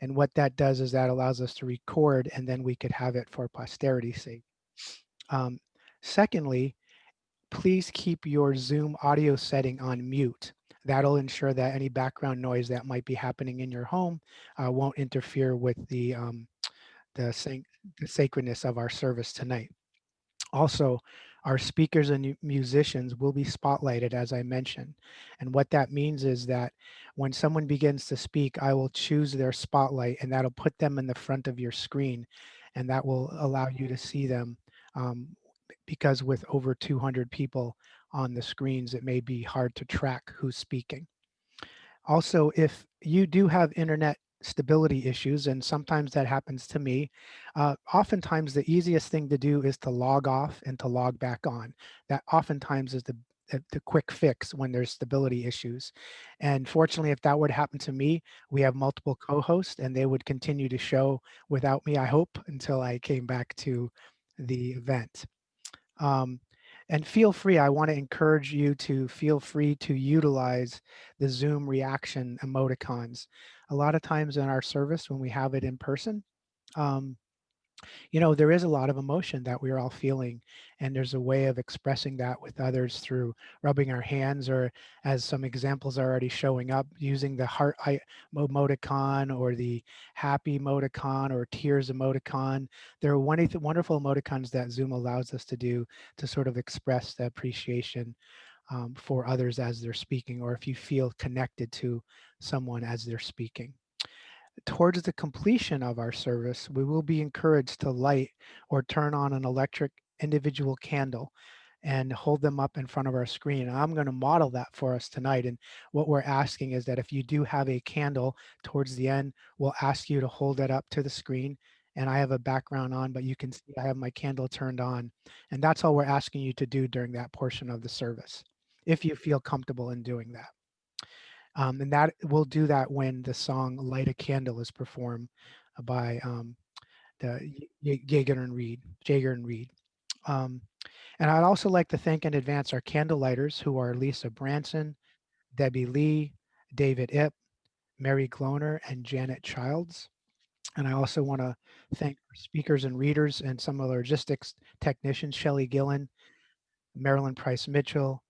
And what that does is that allows us to record, and then we could have it for posterity's sake. Um, Secondly, please keep your Zoom audio setting on mute. That'll ensure that any background noise that might be happening in your home won't interfere with the, san- the sacredness of our service tonight. Also, our speakers and musicians will be spotlighted, as I mentioned. And what that means is that when someone begins to speak, I will choose their spotlight, and that'll put them in the front of your screen. And that will allow you to see them, um, because with over 200 people on the screens, it may be hard to track who's speaking. Also, if you do have internet stability issues, and sometimes that happens to me, oftentimes the easiest thing to do is to log off and to log back on. That oftentimes is the quick fix when there's stability issues. And fortunately, if that would happen to me, we have multiple co-hosts and they would continue to show without me, I hope, until I came back to the event. Um, and feel free, I want to encourage you to feel free to utilize the Zoom reaction emoticons. A lot of times in our service, when we have it in person, um, there is a lot of emotion that we're all feeling, and there's a way of expressing that with others through rubbing our hands, or as some examples are already showing up, using the emoticon or the happy emoticon or tears emoticon. There are wonderful emoticons that Zoom allows us to do to sort of express the appreciation for others as they're speaking, or if you feel connected to someone as they're speaking. Towards the completion of our service, we will be encouraged to light or turn on an electric individual candle and hold them up in front of our screen. I'm going to model that for us tonight. And what we're asking is that if you do have a candle towards the end, we'll ask you to hold it up to the screen. And I have a background on, but you can see I have my candle turned on. And that's all we're asking you to do during that portion of the service, if you feel comfortable in doing that. And that we'll do that when the song "Light a Candle" is performed by the Jaeger and Reed. Um, and I'd also like to thank in advance our candle lighters, who are Lisa Branson, Debbie Lee, David Ip, Mary Gloner, and Janet Childs. And I also want to thank our speakers and readers and some of the logistics technicians, Shelly Gillen, Marilyn Price Mitchell,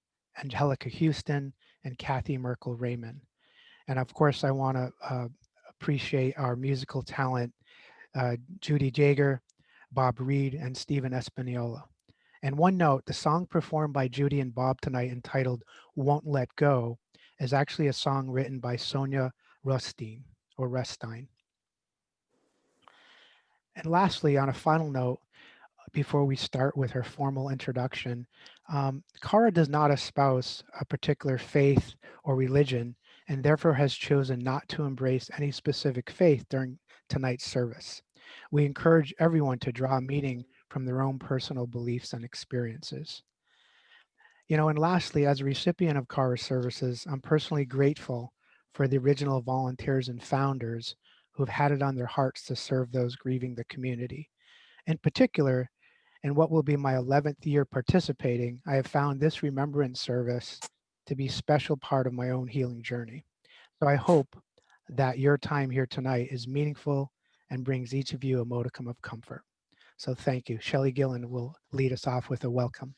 Angelica Houston, and Kathy Merkel Raymond. And of course, I want to appreciate our musical talent, Judy Jaeger, Bob Reed, and Stephen Espanola. And one note, the song performed by Judy and Bob tonight entitled Won't Let Go is actually a song written by Sonia Rustine or Rustine. And lastly, on a final note, before we start with her formal introduction, Cara does not espouse a particular faith or religion, and therefore has chosen not to embrace any specific faith during tonight's service. We encourage everyone to draw meaning from their own personal beliefs and experiences. And lastly, as a recipient of Cara's services, I'm personally grateful for the original volunteers and founders who've had it on their hearts to serve those grieving the community. In particular, in what will be my 11th year participating, I have found this remembrance service to be a special part of my own healing journey. So I hope that your time here tonight is meaningful and brings each of you a modicum of comfort. So thank you. Shelly Gillen will lead us off with a welcome.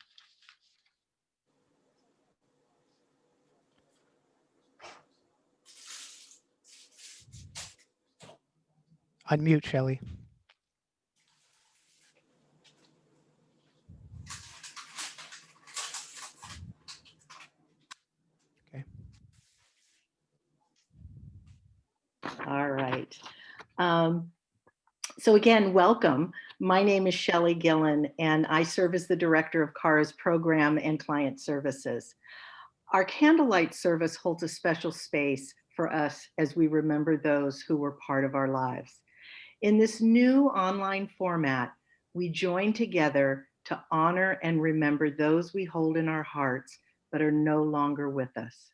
Unmute, Shelly. Okay. All right. Um, so again, welcome. My name is Shelly Gillen, and I serve as the director of CARA's program and client services. Our candlelight service holds a special space for us as we remember those who were part of our lives. In this new online format, we join together to honor and remember those we hold in our hearts but are no longer with us.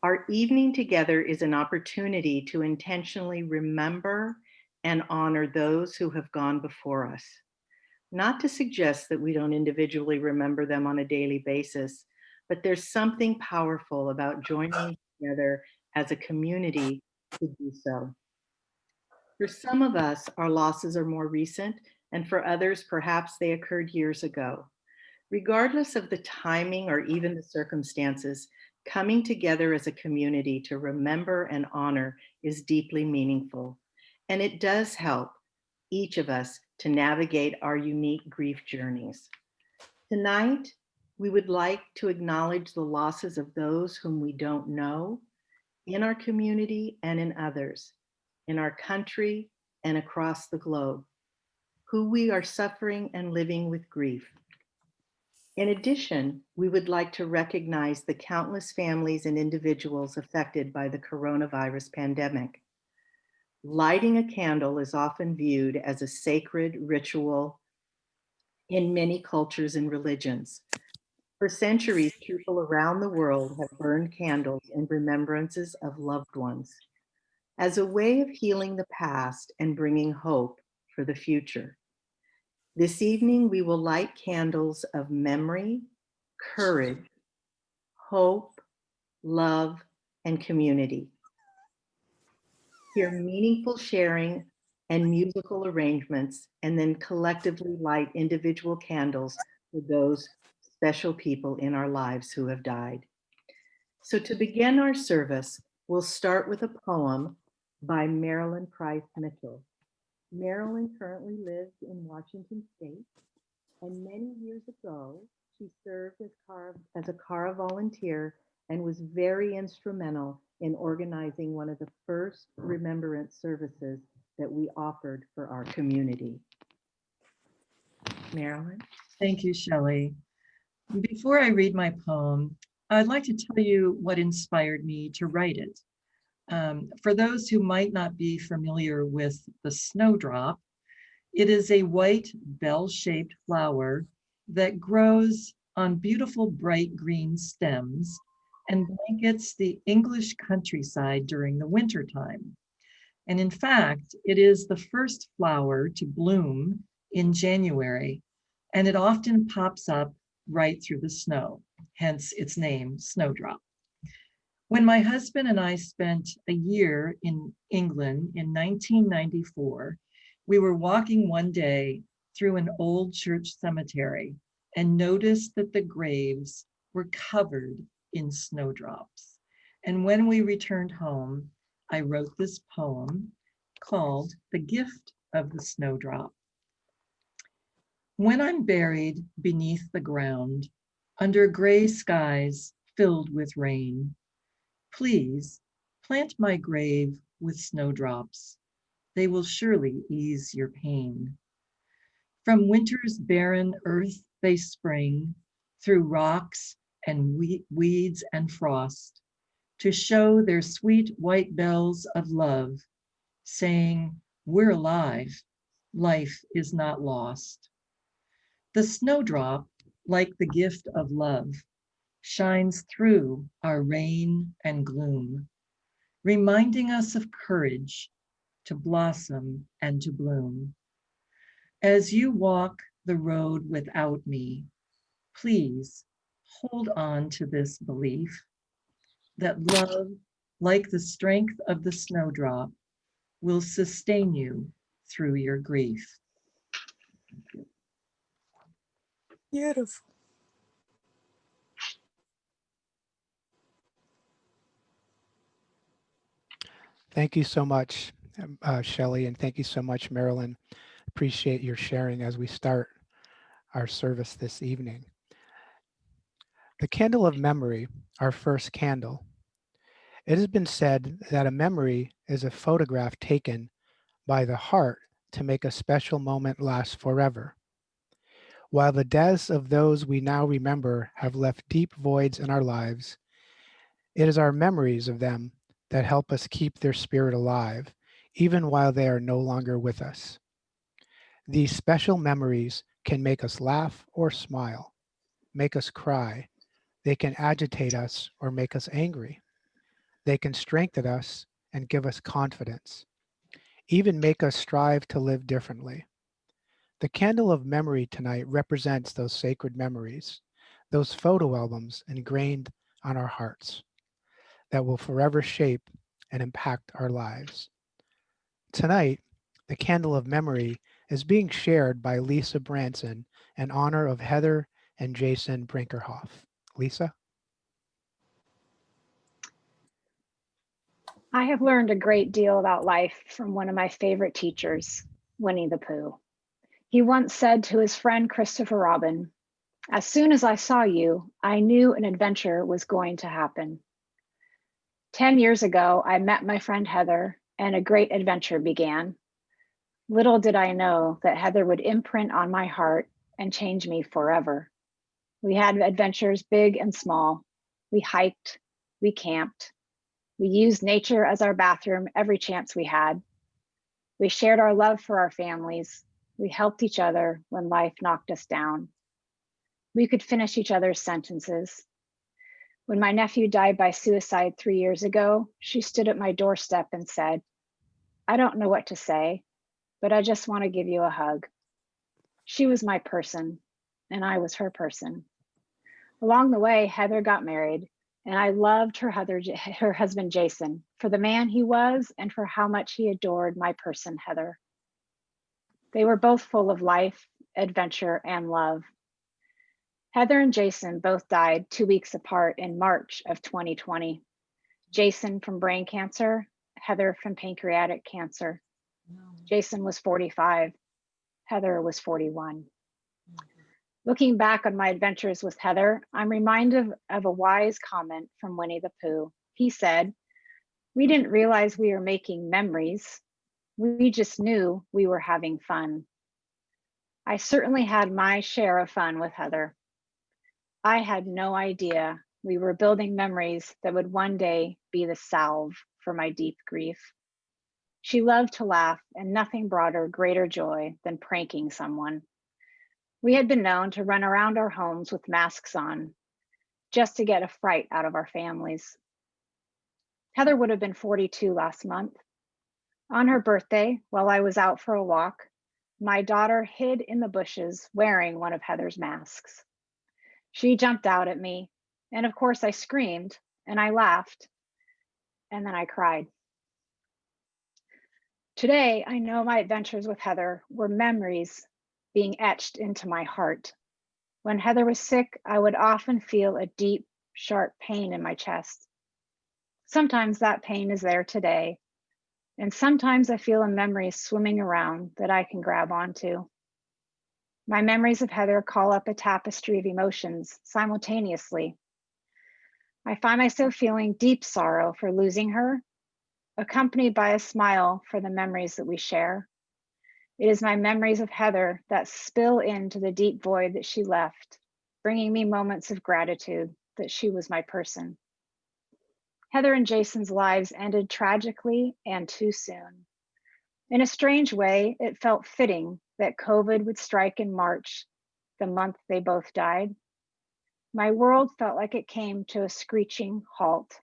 Our evening together is an opportunity to intentionally remember and honor those who have gone before us. Not to suggest that we don't individually remember them on a daily basis, but there's something powerful about joining together as a community to do so. For some of us, our losses are more recent, and for others, perhaps they occurred years ago. Regardless of the timing or even the circumstances, coming together as a community to remember and honor is deeply meaningful. And it does help each of us to navigate our unique grief journeys. Tonight, we would like to acknowledge the losses of those whom we don't know in our community and in others, in our country and across the globe, who we are suffering and living with grief. In addition, we would like to recognize the countless families and individuals affected by the coronavirus pandemic. Lighting a candle is often viewed as a sacred ritual in many cultures and religions. For centuries, people around the world have burned candles in remembrances of loved ones as a way of healing the past and bringing hope for the future. This evening, we will light candles of memory, courage, hope, love, and community. Hear meaningful sharing and musical arrangements, and then collectively light individual candles for those special people in our lives who have died. So to begin our service, we'll start with a poem by Marilyn Price Mitchell. Marilyn currently lives in Washington State, and many years ago, she served as a CARA volunteer and was very instrumental in organizing one of the first remembrance services that we offered for our community. Marilyn? Thank you, Shelley. Before I read my poem, I'd like to tell you what inspired me to write it. For those who might not be familiar with the snowdrop, it is a white bell-shaped flower that grows on beautiful bright green stems and blankets the English countryside during the wintertime. And in fact, it is the first flower to bloom in January, and it often pops up right through the snow, hence its name, Snowdrop. When my husband and I spent a year in England in 1994, we were walking one day through an old church cemetery and noticed that the graves were covered in snowdrops. And when we returned home, I wrote this poem called The Gift of the Snowdrop. When I'm buried beneath the ground, under gray skies filled with rain, please plant my grave with snowdrops. They will surely ease your pain. From winter's barren earth they spring, through rocks and weeds and frost, to show their sweet white bells of love, saying, we're alive, life is not lost. The snowdrop, like the gift of love, shines through our rain and gloom, reminding us of courage to blossom and to bloom. As you walk the road without me, please hold on to this belief that love, like the strength of the snowdrop, will sustain you through your grief. Beautiful. Thank you so much, Shelly, and thank you so much, Marilyn. Appreciate your sharing as we start our service this evening. The candle of memory, our first candle. It has been said that a memory is a photograph taken by the heart to make a special moment last forever. While the deaths of those we now remember have left deep voids in our lives, it is our memories of them that help us keep their spirit alive, even while they are no longer with us. These special memories can make us laugh or smile, make us cry. They can agitate us or make us angry. They can strengthen us and give us confidence, even make us strive to live differently. The candle of memory tonight represents those sacred memories, those photo albums ingrained on our hearts that will forever shape and impact our lives. Tonight, the candle of memory, is being shared by Lisa Branson in honor of Heather and Jason Brinkerhoff. Lisa? I have learned a great deal about life from one of my favorite teachers, Winnie the Pooh. He once said to his friend Christopher Robin, "As soon as I saw you, I knew an adventure was going to happen." 10 years ago, I met my friend Heather, and a great adventure began. Little did I know that Heather would imprint on my heart and change me forever. We had adventures big and small. We hiked, we camped, we used nature as our bathroom every chance we had. We shared our love for our families. We helped each other when life knocked us down. We could finish each other's sentences. When my nephew died by suicide 3 years ago, she stood at my doorstep and said, "I don't know what to say, but I just want to give you a hug." She was my person, and I was her person. Along the way, Heather got married, and I loved her husband, Jason, for the man he was and for how much he adored my person, Heather. They were both full of life, adventure, and love. Heather and Jason both died 2 weeks apart in March of 2020. Jason from brain cancer, Heather from pancreatic cancer. Jason was 45, Heather was 41. Looking back on my adventures with Heather, I'm reminded of a wise comment from Winnie the Pooh. He said, "We didn't realize we were making memories. We just knew we were having fun." I certainly had my share of fun with Heather. I had no idea we were building memories that would one day be the salve for my deep grief. She loved to laugh, and nothing brought her greater joy than pranking someone. We had been known to run around our homes with masks on, just to get a fright out of our families. Heather would have been 42 last month. On her birthday, while I was out for a walk, my daughter hid in the bushes wearing one of Heather's masks. She jumped out at me, and of course I screamed, and I laughed, and then I cried. Today, I know my adventures with Heather were memories being etched into my heart. When Heather was sick, I would often feel a deep, sharp pain in my chest. Sometimes that pain is there today, and sometimes I feel a memory swimming around that I can grab onto. My memories of Heather call up a tapestry of emotions simultaneously. I find myself feeling deep sorrow for losing her, accompanied by a smile for the memories that we share. It is my memories of Heather that spill into the deep void that she left, bringing me moments of gratitude that she was my person. Heather and Jason's lives ended tragically and too soon. In a strange way, it felt fitting that COVID would strike in March, the month they both died. My world felt like it came to a screeching halt.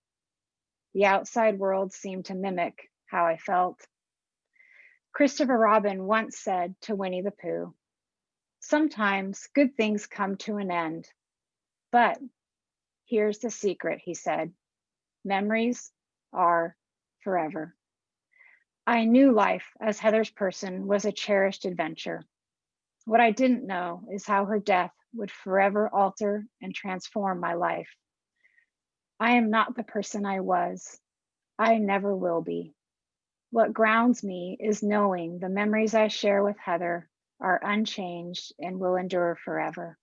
The outside world seemed to mimic how I felt. Christopher Robin once said to Winnie the Pooh, "Sometimes good things come to an end, but here's the secret," he said, "memories are forever." I knew life as Heather's person was a cherished adventure. What I didn't know is how her death would forever alter and transform my life. I am not the person I was. I never will be. What grounds me is knowing the memories I share with Heather are unchanged and will endure forever.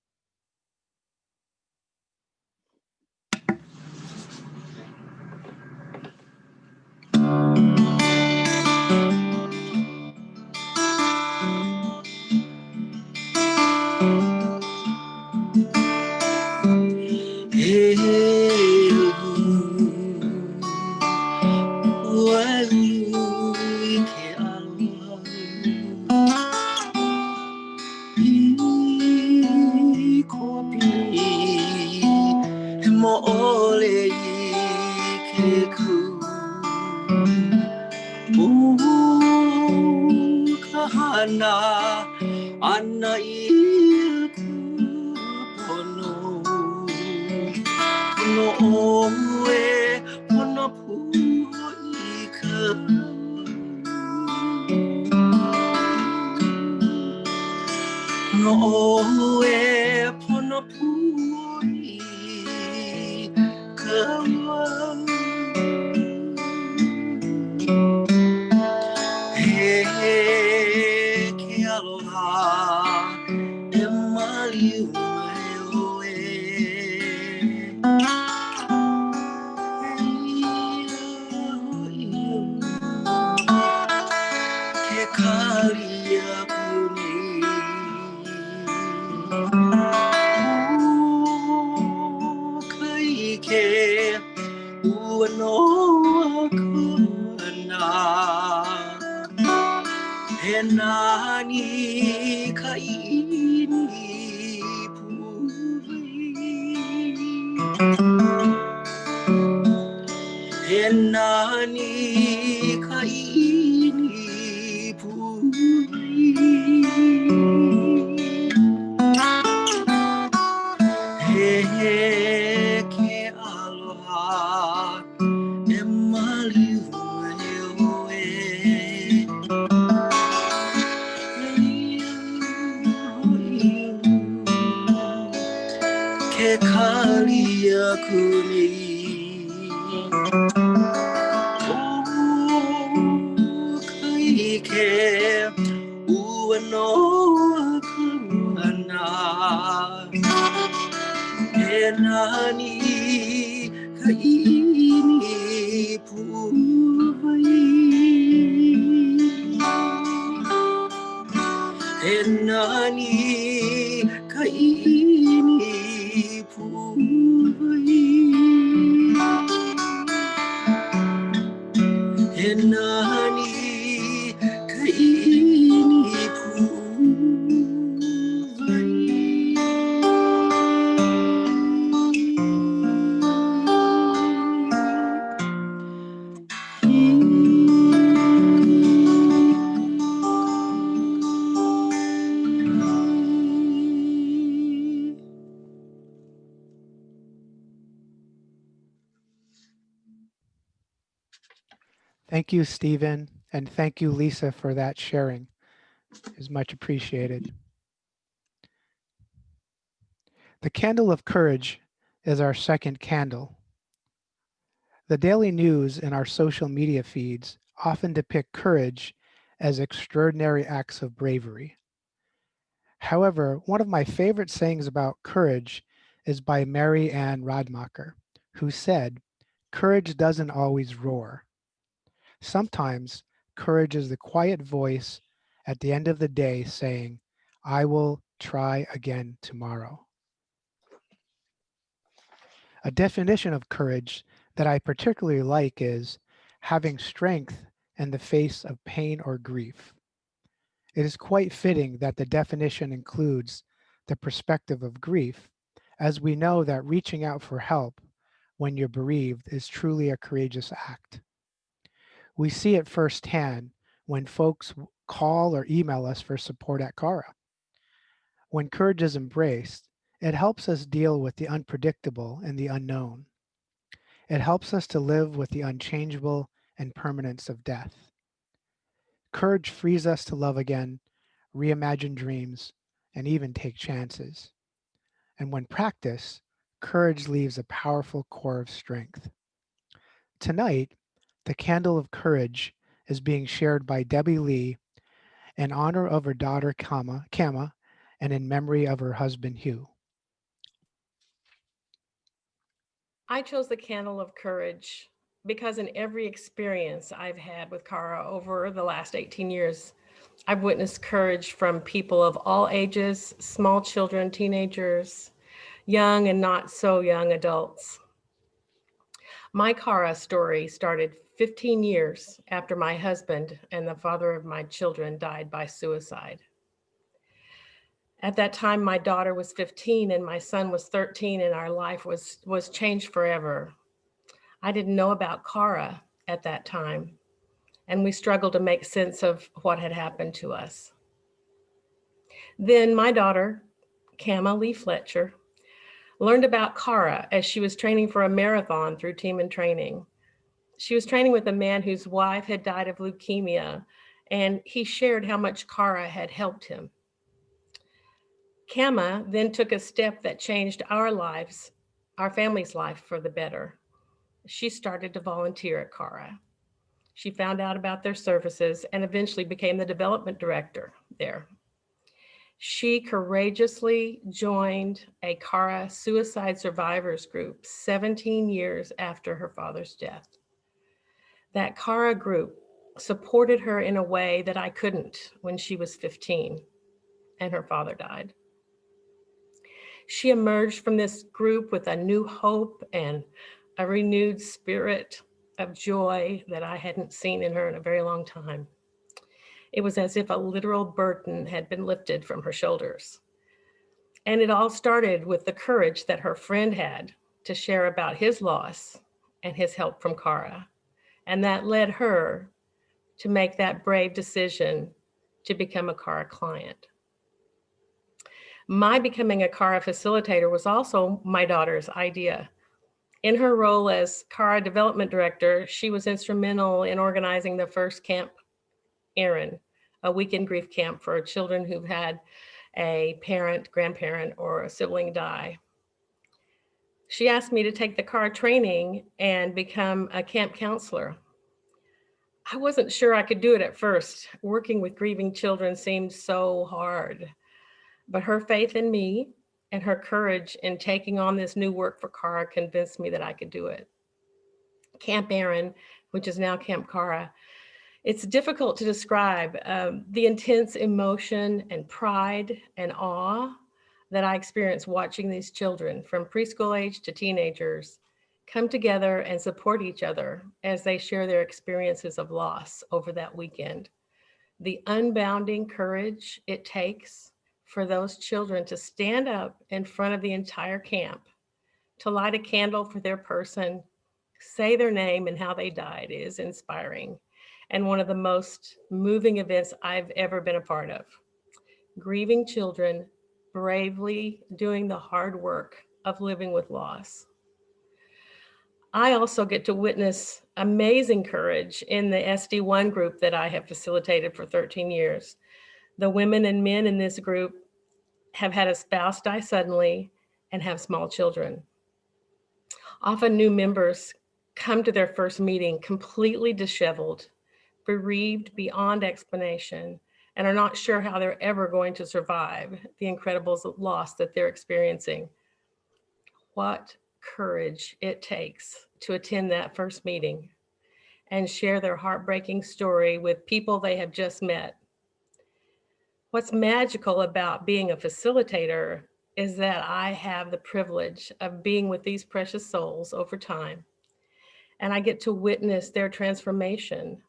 O e pono pui kawa He ke aloha e maliu e Ke kalia puni Kai ke ua noa kana He nani ka ini He nani ka ini He ke aloha e maliu Ke kalia kuni Kai ke ua noa kamana He nani ka ini puwai He nani ka ini puwai He nani ka ini Thank you, Stephen, and thank you, Lisa, for that sharing. It is much appreciated. The candle of courage is our second candle. The daily news in our social media feeds often depict courage as extraordinary acts of bravery. However, one of my favorite sayings about courage is by Mary Ann Radmacher, who said, "Courage doesn't always roar. Sometimes courage is the quiet voice at the end of the day saying, 'I will try again tomorrow.'" A definition of courage that I particularly like is having strength in the face of pain or grief. It is quite fitting that the definition includes the perspective of grief, as we know that reaching out for help when you're bereaved is truly a courageous act. We see it firsthand when folks call or email us for support at Cara. When courage is embraced, it helps us deal with the unpredictable and the unknown. It helps us to live with the unchangeable and permanence of death. Courage frees us to love again, reimagine dreams, and even take chances. And when practiced, courage leaves a powerful core of strength. Tonight, the candle of courage is being shared by Debbie Lee in honor of her daughter Kama, and in memory of her husband Hugh. I chose the candle of courage because in every experience I've had with Cara over the last 18 years, I've witnessed courage from people of all ages, small children, teenagers, young and not so young adults. My Cara story started 15 years after my husband and the father of my children died by suicide. At that time, my daughter was 15 and my son was 13, and our life was changed forever. I didn't know about Cara at that time, and we struggled to make sense of what had happened to us. Then my daughter, Kama Lee Fletcher, learned about Cara as she was training for a marathon through Team in Training. She was training with a man whose wife had died of leukemia, and he shared how much Cara had helped him. Kama then took a step that changed our lives, our family's life for the better. She started to volunteer at Cara. She found out about their services and eventually became the development director there. She courageously joined a Cara suicide survivors group 17 years after her father's death. That Cara group supported her in a way that I couldn't when she was 15 and her father died. She emerged from this group with a new hope and a renewed spirit of joy that I hadn't seen in her in a very long time. It was as if a literal burden had been lifted from her shoulders. And it all started with the courage that her friend had to share about his loss and his help from Cara. And that led her to make that brave decision to become a Cara client. My becoming a Cara facilitator was also my daughter's idea. In her role as Cara development director, she was instrumental in organizing the first Camp Erin, a weekend grief camp for children who've had a parent, grandparent, or a sibling die. She asked me to take the Cara training and become a camp counselor. I wasn't sure I could do it at first. Working with grieving children seemed so hard. But her faith in me and her courage in taking on this new work for Cara convinced me that I could do it. Camp Erin, which is now Camp Cara, it's difficult to describe the intense emotion and pride and awe that I experienced watching these children from preschool age to teenagers come together and support each other as they share their experiences of loss over that weekend. The unbounding courage it takes for those children to stand up in front of the entire camp, to light a candle for their person, say their name and how they died is inspiring, and one of the most moving events I've ever been a part of. Grieving children bravely doing the hard work of living with loss. I also get to witness amazing courage in the SD1 group that I have facilitated for 13 years. The women and men in this group have had a spouse die suddenly and have small children. Often new members come to their first meeting completely disheveled, bereaved beyond explanation, and are not sure how they're ever going to survive the incredible loss that they're experiencing. What courage it takes to attend that first meeting and share their heartbreaking story with people they have just met. What's magical about being a facilitator is that I have the privilege of being with these precious souls over time. And I get to witness their transformation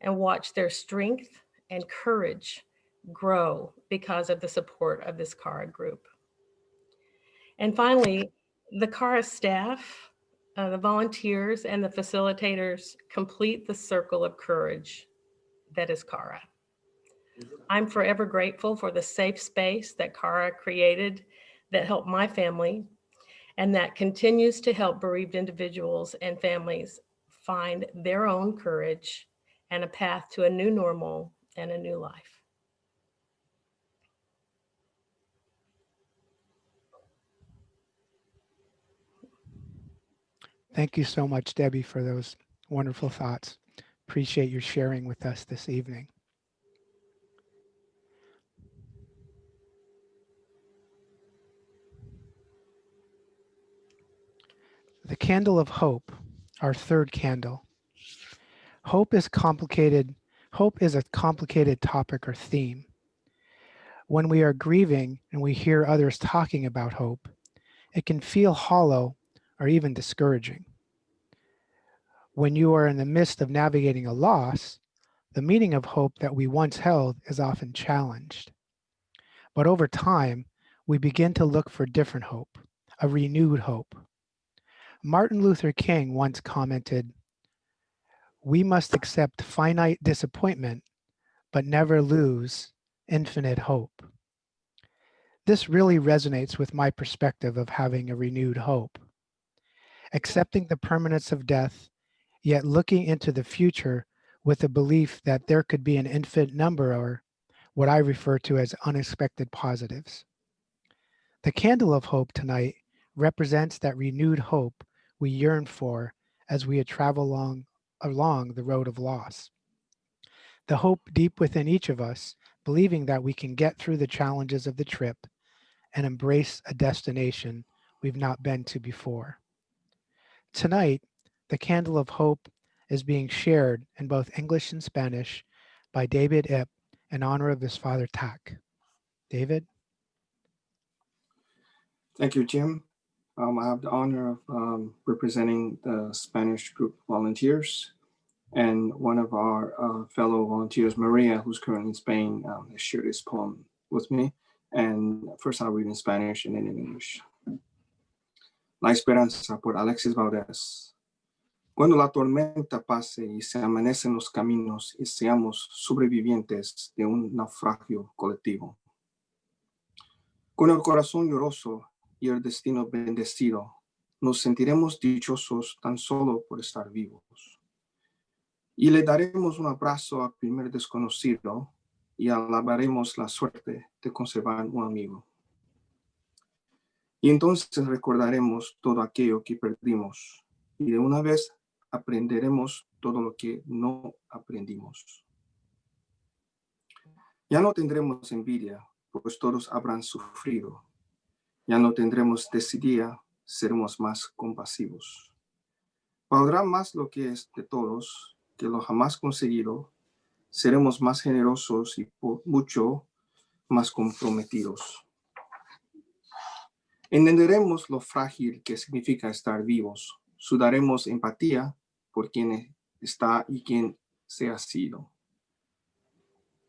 and watch their strength and courage grow because of the support of this Cara group. And finally, the Cara staff, the volunteers and the facilitators complete the circle of courage that is Cara. I'm forever grateful for the safe space that Cara created that helped my family and that continues to help bereaved individuals and families find their own courage and a path to a new normal and a new life. Thank you so much, Debbie, for those wonderful thoughts. Appreciate your sharing with us this evening. The candle of hope, our third candle. Hope is complicated. Hope is a complicated topic or theme. When we are grieving and we hear others talking about hope, it can feel hollow or even discouraging. When you are in the midst of navigating a loss, the meaning of hope that we once held is often challenged. But over time, we begin to look for different hope, a renewed hope. Martin Luther King once commented, "We must accept finite disappointment, but never lose infinite hope." This really resonates with my perspective of having a renewed hope. Accepting the permanence of death, yet looking into the future with the belief that there could be an infinite number or what I refer to as unexpected positives. The candle of hope tonight represents that renewed hope we yearn for as we travel along the road of loss. The hope deep within each of us, believing that we can get through the challenges of the trip and embrace a destination we've not been to before. Tonight, the candle of hope is being shared in both English and Spanish by David Ip in honor of his father Tak. David? Thank you, Jim. I have the honor of representing the Spanish group volunteers, and one of our fellow volunteers, Maria, who's currently in Spain, has shared this poem with me. And first I'll read in Spanish and then in English. La Esperanza, por Alexis Valdez. Cuando la tormenta pase y se amanecen los caminos y seamos sobrevivientes de un naufragio colectivo. Con el corazón lloroso y el destino bendecido, nos sentiremos dichosos tan solo por estar vivos. Y le daremos un abrazo al primer desconocido y alabaremos la suerte de conservar un amigo. Y entonces recordaremos todo aquello que perdimos y de una vez aprenderemos todo lo que no aprendimos. Ya no tendremos envidia, pues todos habrán sufrido. Ya no tendremos desidia, seremos más compasivos. Valdrá más lo que es de todos que lo jamás conseguido. Seremos más generosos y mucho más comprometidos. Entenderemos lo frágil que significa estar vivos. Sudaremos empatía por quien está y quien se ha sido.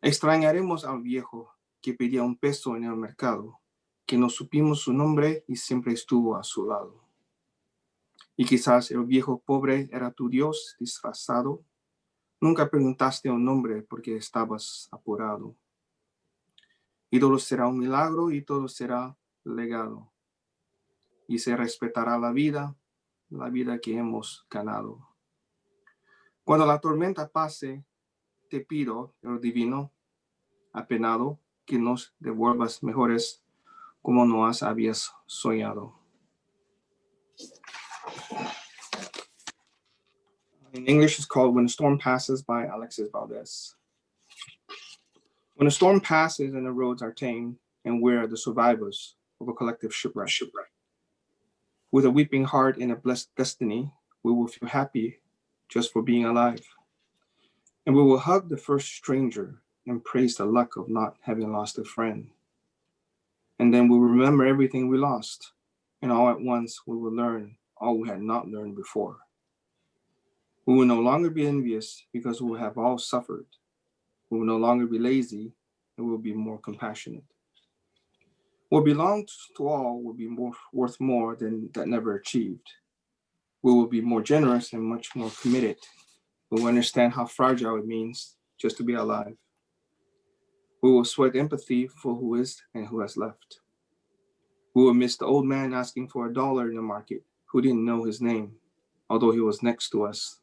Extrañaremos al viejo que pedía un peso en el mercado, que no supimos su nombre y siempre estuvo a su lado. Y quizás el viejo pobre era tu Dios disfrazado. Nunca preguntaste un nombre porque estabas apurado. Y todo será un milagro y todo será legado. Y se respetará la vida que hemos ganado. Cuando la tormenta pase, te pido, el divino, apenado, que nos devuelvas mejores como nos habías soñado. In English, it's called When a Storm Passes by Alexis Valdez. When a storm passes and the roads are tamed, and we're the survivors of a collective shipwreck. With a weeping heart and a blessed destiny, we will feel happy just for being alive. And we will hug the first stranger and praise the luck of not having lost a friend. And then we will remember everything we lost, and all at once we will learn all we had not learned before. We will no longer be envious because we will have all suffered. We will no longer be lazy, and we will be more compassionate. What belongs to all will be worth more than that never achieved. We will be more generous and much more committed. We will understand how fragile it means just to be alive. We will sweat empathy for who is and who has left. We will miss the old man asking for $1 in the market who didn't know his name, although he was next to us,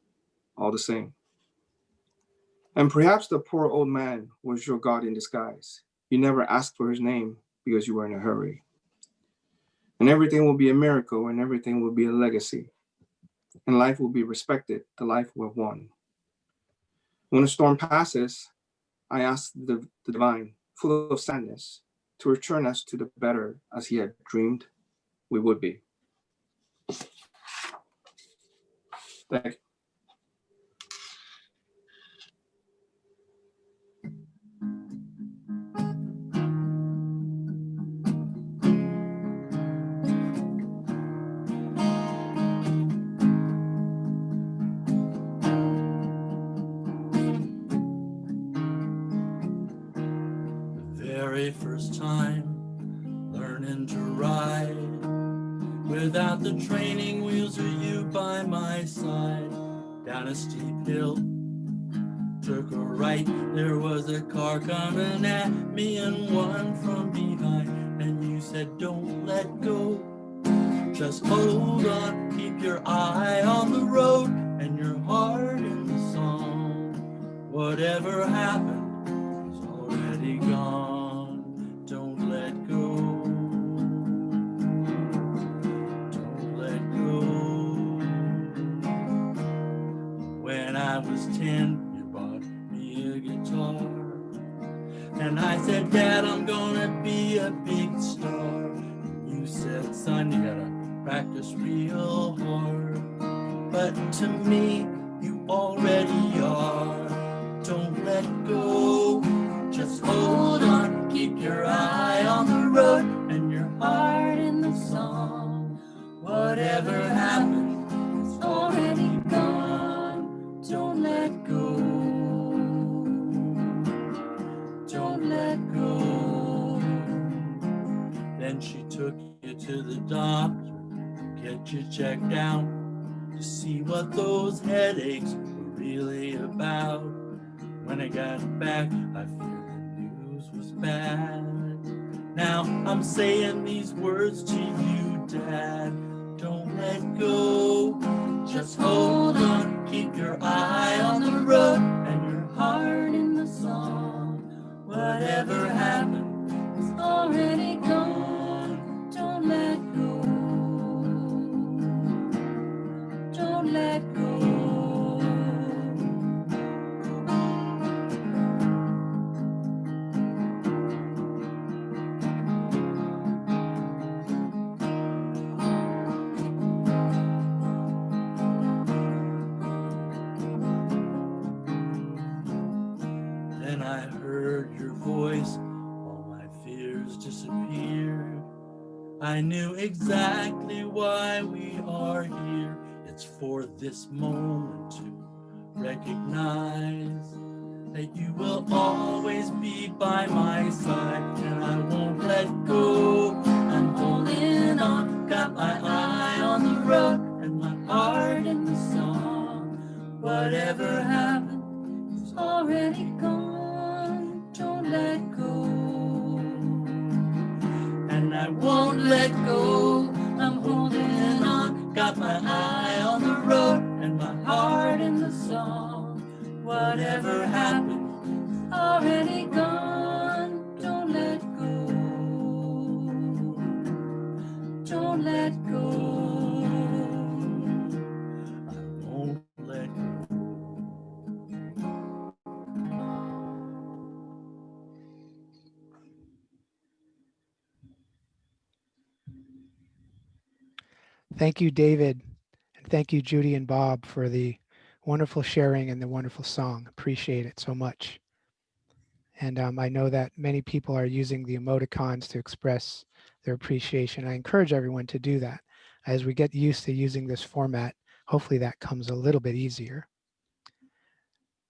all the same. And perhaps the poor old man was your God in disguise. You never asked for his name because you were in a hurry. And everything will be a miracle, and everything will be a legacy. And life will be respected, the life we have won. When a storm passes, I ask the divine, full of sadness, to return us to the better as he had dreamed we would be. Thank you. Very first time learning to ride without the training wheels or you by my side. Down a steep hill, took a right, there was a car coming at me and one from behind, and you said don't let go, just hold on, keep your eye on the road and your heart in the song. Whatever happened is already gone. Don't let go. guitar. And I said, Dad, I'm gonna be a big star. And you said, son, you gotta practice real hard. But to me, you already are. Don't let go, just hold on. Keep your eye on the road and your heart in the song. Whatever happened is already gone. Don't let go. Don't let go. Then she took you to the doctor, get you checked out to see what those headaches were really about. When I got back, I feared the news was bad. Now I'm saying these words to you, Dad. Don't let go, just hold on. Keep your eye on the road and your heart in the song. Whatever happened is already gone. Don't let go. Don't let go. Then I heard your voice, all my fears disappeared. I knew exactly why we are here. It's for this moment to recognize that you will always be by my side, and I won't let go. I'm holding on, got my eye on the road and my heart in the song. Whatever happened is already gone. Don't let go. And I won't let go. I'm holding on, got my eye on the road and my heart in the song. Whatever happened is already gone. Don't let go. Don't let go. I won't let go. Thank you, David. And thank you, Judy and Bob, for the wonderful sharing and the wonderful song. Appreciate it so much. And I know that many people are using the emoticons to express their appreciation. I encourage everyone to do that. As we get used to using this format, hopefully that comes a little bit easier.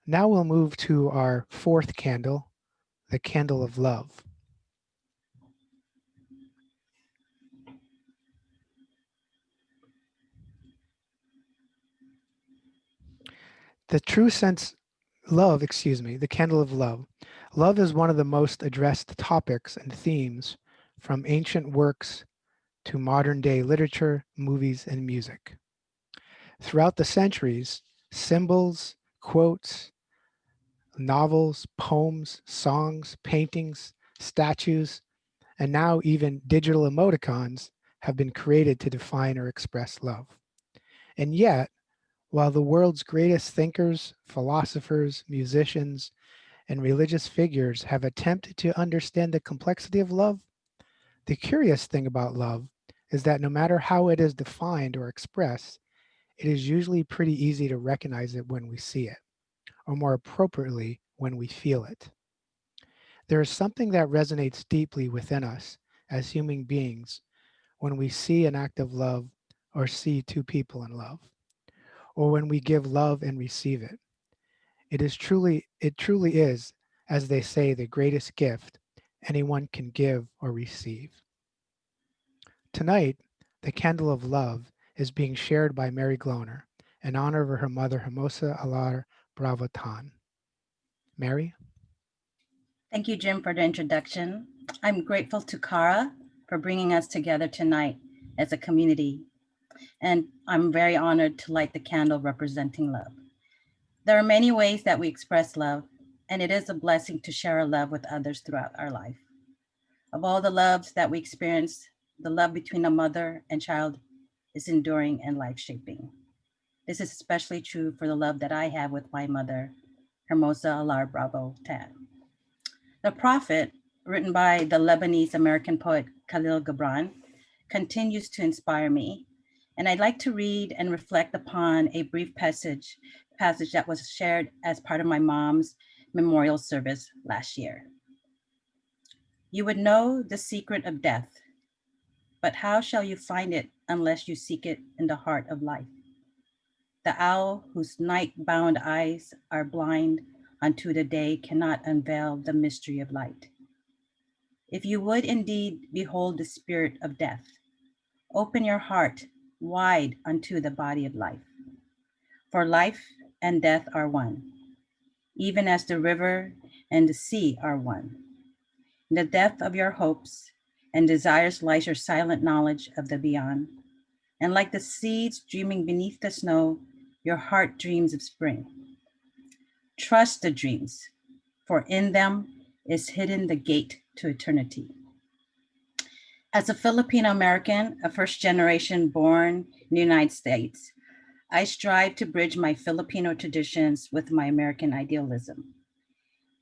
Now we'll move to our fourth candle, the candle of love. The true sense, the candle of love. Love is one of the most addressed topics and themes from ancient works to modern day literature, movies, and music. Throughout the centuries, symbols, quotes, novels, poems, songs, paintings, statues, and now even digital emoticons have been created to define or express love. And yet, while the world's greatest thinkers, philosophers, musicians, and religious figures have attempted to understand the complexity of love, the curious thing about love is that no matter how it is defined or expressed, it is usually pretty easy to recognize it when we see it, or more appropriately, when we feel it. There is something that resonates deeply within us as human beings when we see an act of love or see two people in love, or when we give love and receive it. It truly is, as they say, the greatest gift anyone can give or receive. Tonight, the candle of love is being shared by Mary Gloner in honor of her mother, Hermosa Alar Bravotan. Mary? Thank you, Jim, for the introduction. I'm grateful to Kara for bringing us together tonight as a community, and I'm very honored to light the candle representing love. There are many ways that we express love, and it is a blessing to share our love with others throughout our life. Of all the loves that we experience, the love between a mother and child is enduring and life-shaping. This is especially true for the love that I have with my mother, Hermosa Alar Bravo Tad. The Prophet, written by the Lebanese American poet Khalil Gibran, continues to inspire me, and I'd like to read and reflect upon a brief passage that was shared as part of my mom's memorial service last year. You would know the secret of death, but how shall you find it unless you seek it in the heart of life? The owl whose night-bound eyes are blind unto the day cannot unveil the mystery of light. If you would indeed behold the spirit of death, open your heart wide unto the body of life. For life and death are one, even as the river and the sea are one. In the depth of your hopes and desires lies your silent knowledge of the beyond. And like the seeds dreaming beneath the snow, your heart dreams of spring. Trust the dreams, for in them is hidden the gate to eternity. As a Filipino American, a first generation born in the United States, I strive to bridge my Filipino traditions with my American idealism.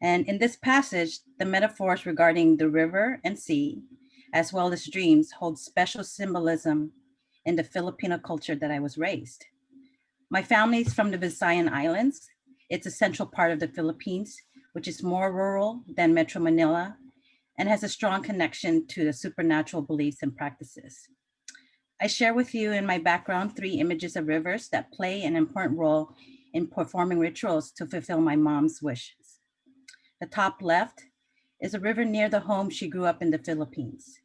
And in this passage, the metaphors regarding the river and sea, as well as dreams, hold special symbolism in the Filipino culture that I was raised. My family is from the Visayan Islands. It's a central part of the Philippines, which is more rural than Metro Manila and has a strong connection to the supernatural beliefs and practices. I share with you in my background 3 images of rivers that play an important role in performing rituals to fulfill my mom's wishes. The top left is a river near the home she grew up in the Philippines.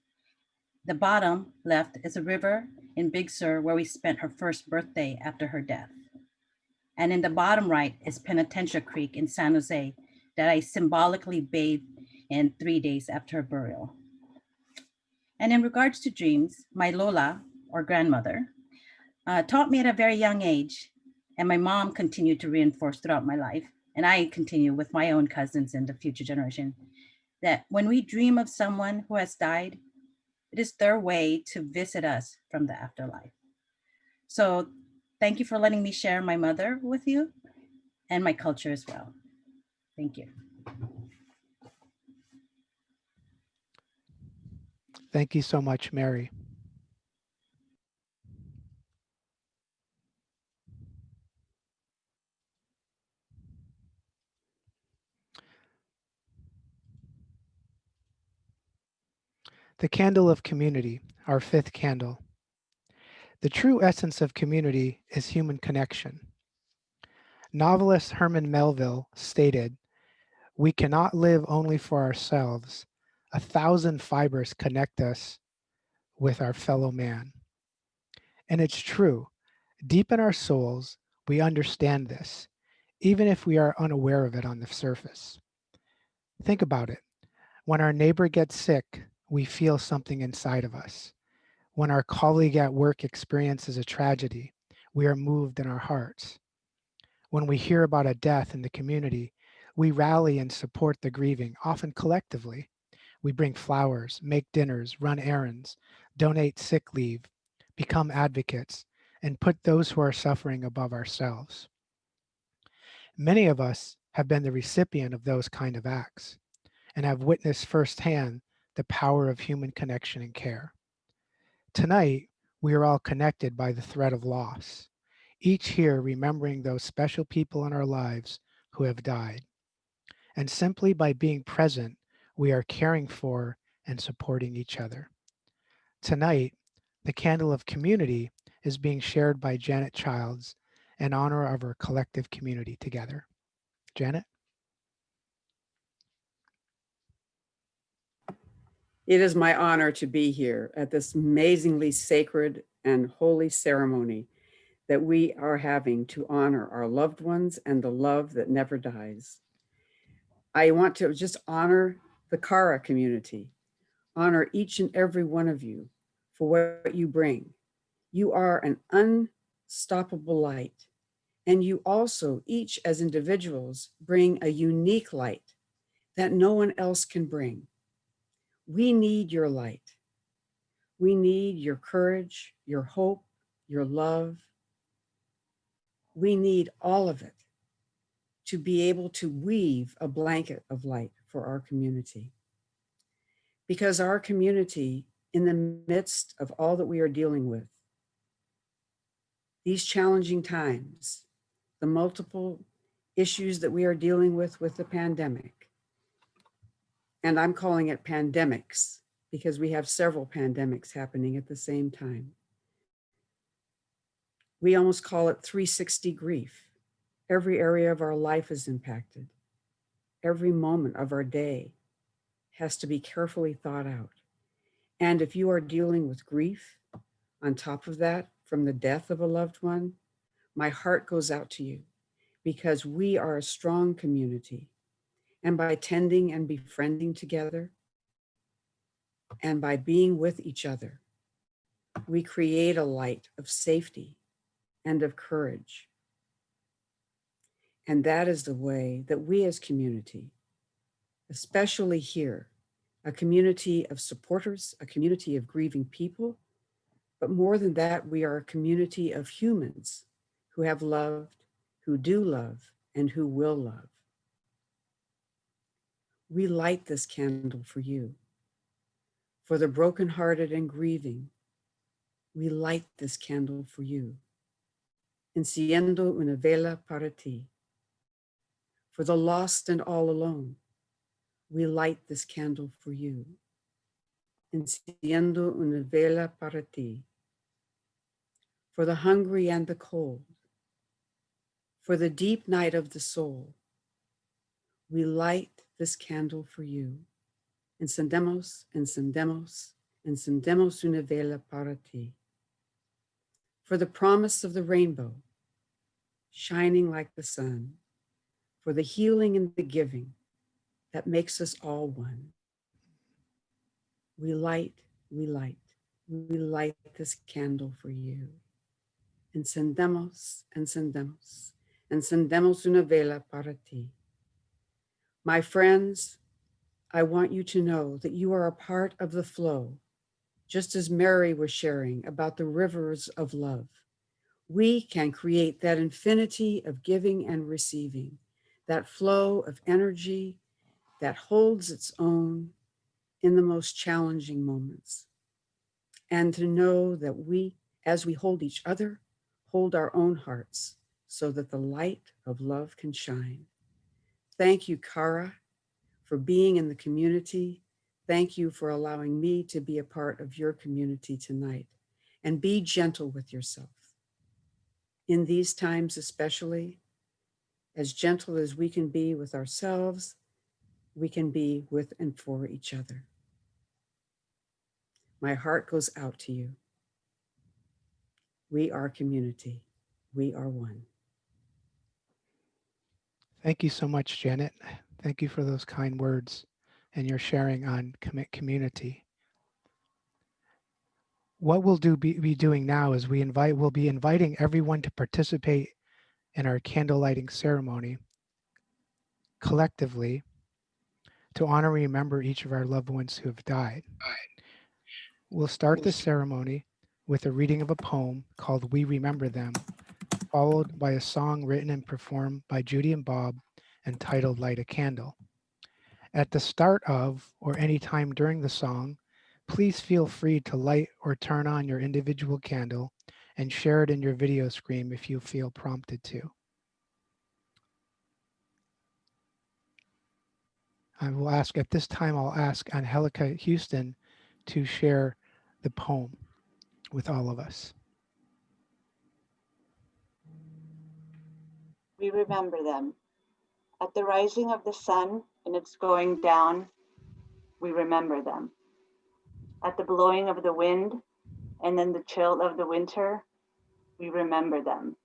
The bottom left is a river in Big Sur where we spent her first birthday after her death. And in the bottom right is Penitencia Creek in San Jose that I symbolically bathed in 3 days after her burial. And in regards to dreams, my Lola, or grandmother, taught me at a very young age, and my mom continued to reinforce throughout my life, and I continue with my own cousins and the future generation, that when we dream of someone who has died, it is their way to visit us from the afterlife. So thank you for letting me share my mother with you and my culture as well. Thank you. Thank you so much, Mary. The candle of community, our 5th candle. The true essence of community is human connection. Novelist Herman Melville stated, "We cannot live only for ourselves. 1,000 fibers connect us with our fellow man." And it's true. Deep in our souls, we understand this, even if we are unaware of it on the surface. Think about it. When our neighbor gets sick, we feel something inside of us. When our colleague at work experiences a tragedy, we are moved in our hearts. When we hear about a death in the community, we rally and support the grieving, often collectively. We bring flowers, make dinners, run errands, donate sick leave, become advocates, and put those who are suffering above ourselves. Many of us have been the recipient of those kind of acts and have witnessed firsthand the power of human connection and care. Tonight, we are all connected by the thread of loss, each here remembering those special people in our lives who have died. And simply by being present, we are caring for and supporting each other. Tonight, the candle of community is being shared by Janet Childs in honor of our collective community together. Janet? It is my honor to be here at this amazingly sacred and holy ceremony that we are having to honor our loved ones and the love that never dies. I want to just honor the Kara community, honor each and every one of you for what you bring. You are an unstoppable light, and you also, each as individuals, bring a unique light that no one else can bring. We need your light. We need your courage, your hope, your love. We need all of it. to be able to weave a blanket of light for our community. Because our community, in the midst of all that we are dealing with, these challenging times, the multiple issues that we are dealing with the pandemic, and I'm calling it pandemics because we have several pandemics happening at the same time. We almost call it 360 grief. Every area of our life is impacted. Every moment of our day has to be carefully thought out. And if you are dealing with grief, on top of that, from the death of a loved one, my heart goes out to you because we are a strong community. And by tending and befriending together, and by being with each other, we create a light of safety and of courage. And that is the way that we as community, especially here, a community of supporters, a community of grieving people, but more than that, we are a community of humans who have loved, who do love, and who will love. We light this candle for you. For the brokenhearted and grieving, we light this candle for you. Enciendo una vela para ti. For the lost and all alone, we light this candle for you. Enciendo una vela para ti. For the hungry and the cold, for the deep night of the soul, we light this candle for you. Encendemos, encendemos, encendemos una vela para ti. For the promise of the rainbow, shining like the sun, for the healing and the giving that makes us all one. We light this candle for you. Encendemos, encendemos, encendemos una vela para ti. My friends, I want you to know that you are a part of the flow, just as Mary was sharing about the rivers of love. We can create that infinity of giving and receiving, that flow of energy that holds its own in the most challenging moments. And to know that we, as we hold each other, hold our own hearts so that the light of love can shine. Thank you, Cara, for being in the community. Thank you for allowing me to be a part of your community tonight. And be gentle with yourself. In these times especially, as gentle as we can be with ourselves, we can be with and for each other. My heart goes out to you. We are community. We are one. Thank you so much, Janet. Thank you for those kind words and your sharing on community. What we'll be doing now is we'll be inviting everyone to participate in our candle lighting ceremony collectively to honor and remember each of our loved ones who have died. We'll start the ceremony with a reading of a poem called We Remember Them, followed by a song written and performed by Judy and Bob entitled Light a Candle. At the start of or any time during the song, please feel free to light or turn on your individual candle and share it in your video screen if you feel prompted to. At this time, I'll ask Angelica Houston to share the poem with all of us. We remember them. At the rising of the sun and its going down, we remember them. At the blowing of the wind and then the chill of the winter, we remember them.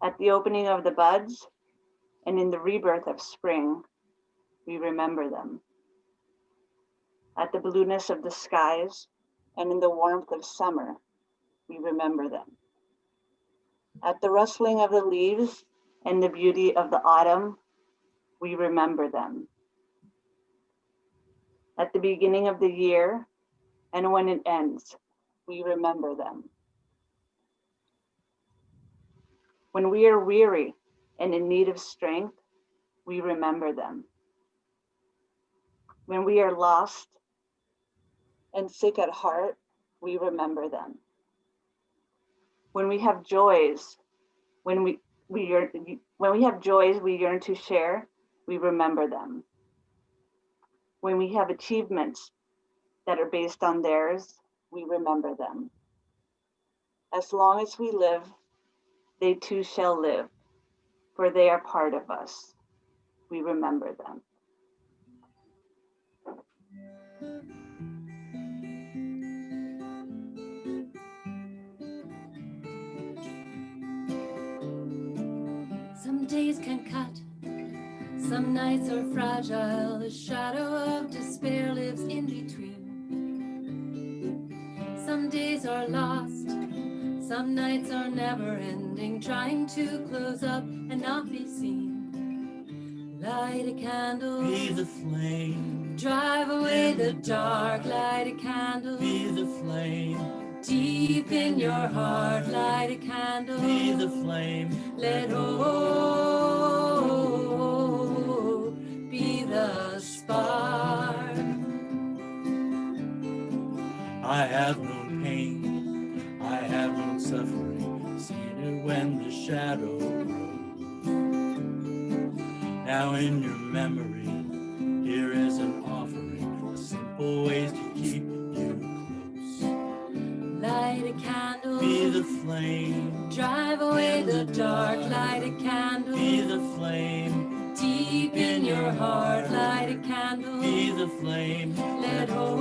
At the opening of the buds and in the rebirth of spring, we remember them. At the blueness of the skies and in the warmth of summer, we remember them. At the rustling of the leaves and the beauty of the autumn, we remember them. At the beginning of the year and when it ends, we remember them. When we are weary and in need of strength, we remember them. When we are lost and sick at heart, we remember them. When we have joys, when we have joys we yearn to share, we remember them. When we have achievements that are based on theirs, we remember them. As long as we live, they too shall live, for they are part of us. We remember them. Some days can cut, some nights are fragile. The shadow of despair lives in between. Some days are lost, some nights are never ending, trying to close up and not be seen. Light a candle, Be the flame. drive away the dark. Light a candle, Be the flame. deep in your heart. Light a candle, Be the flame. let hope be the spark. I have known pain, I have known suffering, seen it when the shadow grows. Now in your memory, here is an offering, simple ways to keep you close. Light a candle, Be the flame. drive away the dark. Light a candle, Be the flame. deep in your heart. Light a candle, Be the flame. let hope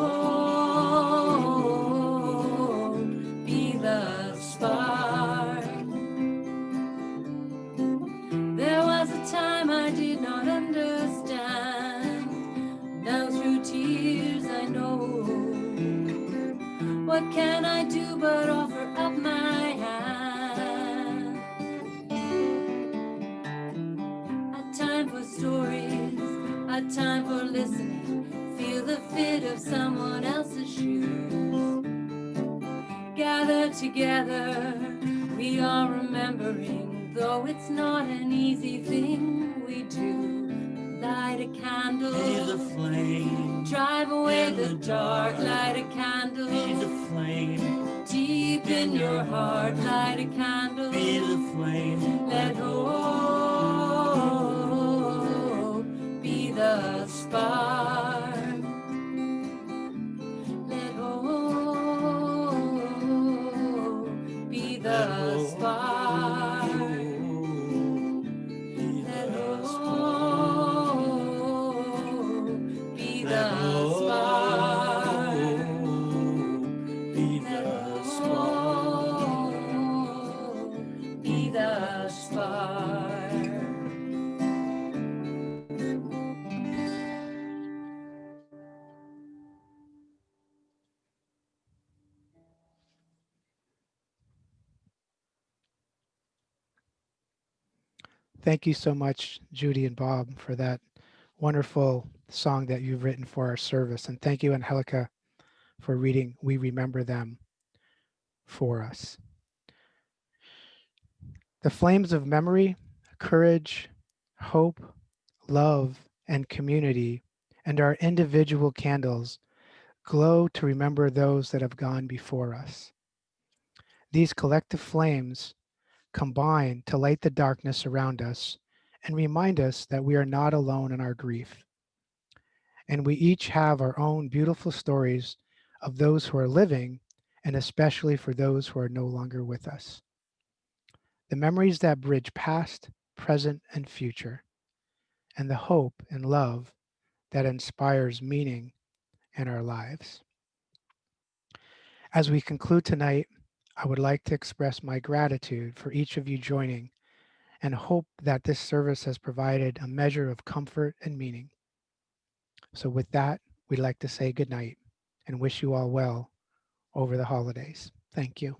be the spark. There was a time I did not understand. Now through tears I know. What can I do but offer up my hand? A time for stories, a time for listening. Feel the fit of someone else's shoes. Gather together, we are remembering, though it's not an easy thing we do. Light a candle, Be the flame. drive away the dark. Light a candle, Be the flame. deep in your heart. Light a candle, Be the flame. let hope be the spark. Let hope be the spark. Let hope be the spark. Be the spark. Be the spark. Thank you so much, Judy and Bob, for that wonderful song that you've written for our service. And thank you, Angelica, for reading We Remember Them for us. The flames of memory, courage, hope, love, and community, and our individual candles glow to remember those that have gone before us. These collective flames combine to light the darkness around us and remind us that we are not alone in our grief. And we each have our own beautiful stories of those who are living, and especially for those who are no longer with us. The memories that bridge past, present, and future, and the hope and love that inspires meaning in our lives. As we conclude tonight, I would like to express my gratitude for each of you joining and hope that this service has provided a measure of comfort and meaning. So with that, we'd like to say good night and wish you all well over the holidays. Thank you.